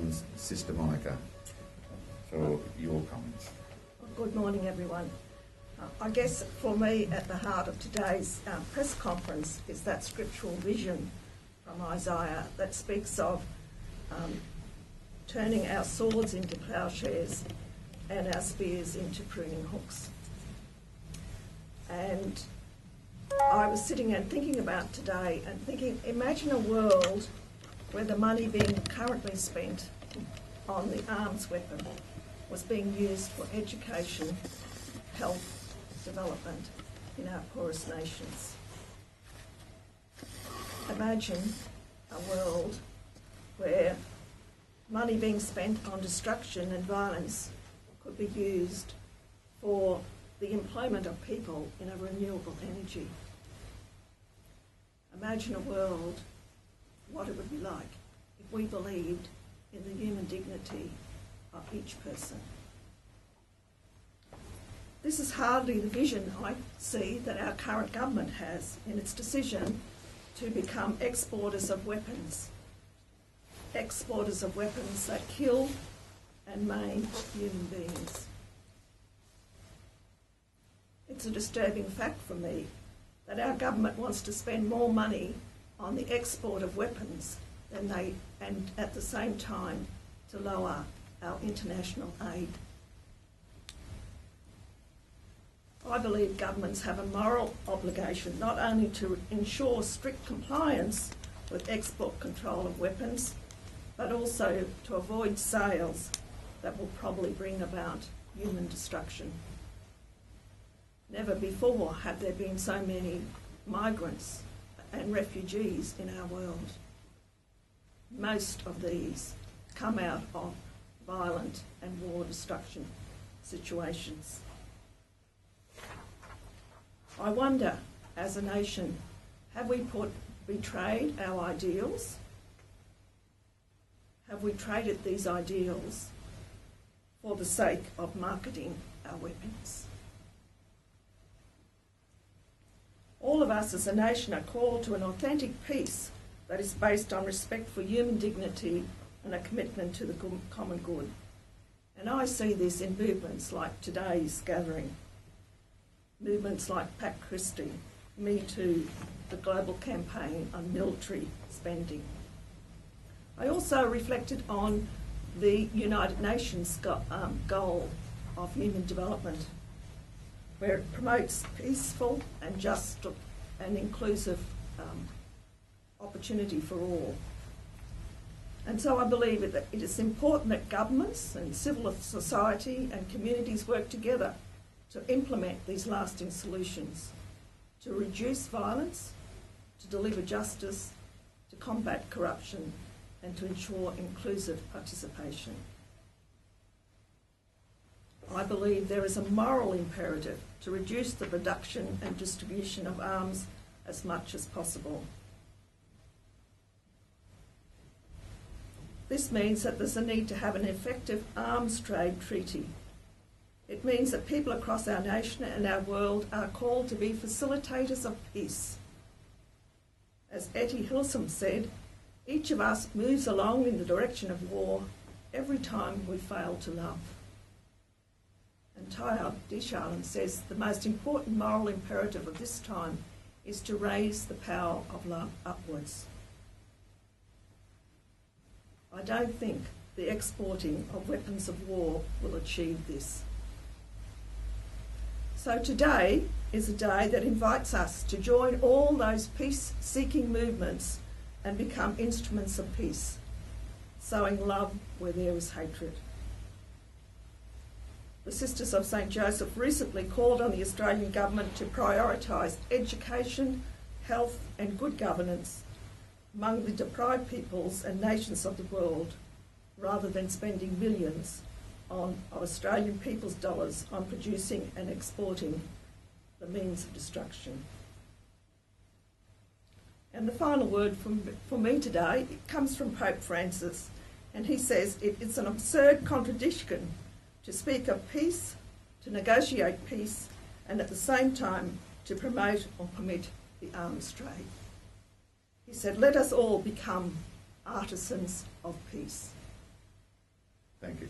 Nations, Sister Monica, for your comments. Good morning, everyone. I guess for me, at the heart of today's press conference is that scriptural vision from Isaiah that speaks of turning our swords into ploughshares and our spears into pruning hooks. And I was sitting and thinking about today and thinking, imagine a world where the money being currently spent on the arms weapon was being used for education, health, development in our poorest nations. Imagine a world where money being spent on destruction and violence could be used for the employment of people in a renewable energy. Imagine a world, what it would be like if we believed in the human dignity of each person. This is hardly the vision I see that our current government has in its decision to become exporters of weapons that kill and maim human beings. It's a disturbing fact for me that our government wants to spend more money on the export of weapons and at the same time to lower our international aid. I believe governments have a moral obligation not only to ensure strict compliance with export control of weapons, but also to avoid sales that will probably bring about human destruction. Never before have there been so many migrants and refugees in our world. Most of these come out of violent and war destruction situations. I wonder, as a nation, have we betrayed our ideals? Have we traded these ideals for the sake of marketing our weapons? All of us as a nation are called to an authentic peace that is based on respect for human dignity and a commitment to the common good. And I see this in movements like today's gathering, movements like Pax Christi, Me Too, the global campaign on military spending. I also reflected on the United Nations goal of human development, where it promotes peaceful and just and inclusive opportunity for all. And so I believe that it is important that governments and civil society and communities work together to implement these lasting solutions, to reduce violence, to deliver justice, to combat corruption, and to ensure inclusive participation. I believe there is a moral imperative to reduce the production and distribution of arms as much as possible. This means that there's a need to have an effective arms trade treaty. It means that people across our nation and our world are called to be facilitators of peace. As Etty Hillesum said, each of us moves along in the direction of war every time we fail to love. And Teilhard de Chardin says the most important moral imperative of this time is to raise the power of love upwards. I don't think the exporting of weapons of war will achieve this. So today is a day that invites us to join all those peace-seeking movements and become instruments of peace, sowing love where there is hatred. The Sisters of St. Joseph recently called on the Australian government to prioritise education, health and good governance among the deprived peoples and nations of the world, rather than spending millions of Australian people's dollars on producing and exporting the means of destruction. And the final word for me today, it comes from Pope Francis, and he says it's an absurd contradiction to speak of peace, to negotiate peace, and at the same time to promote or permit the arms trade. He said, let us all become artisans of peace. Thank you.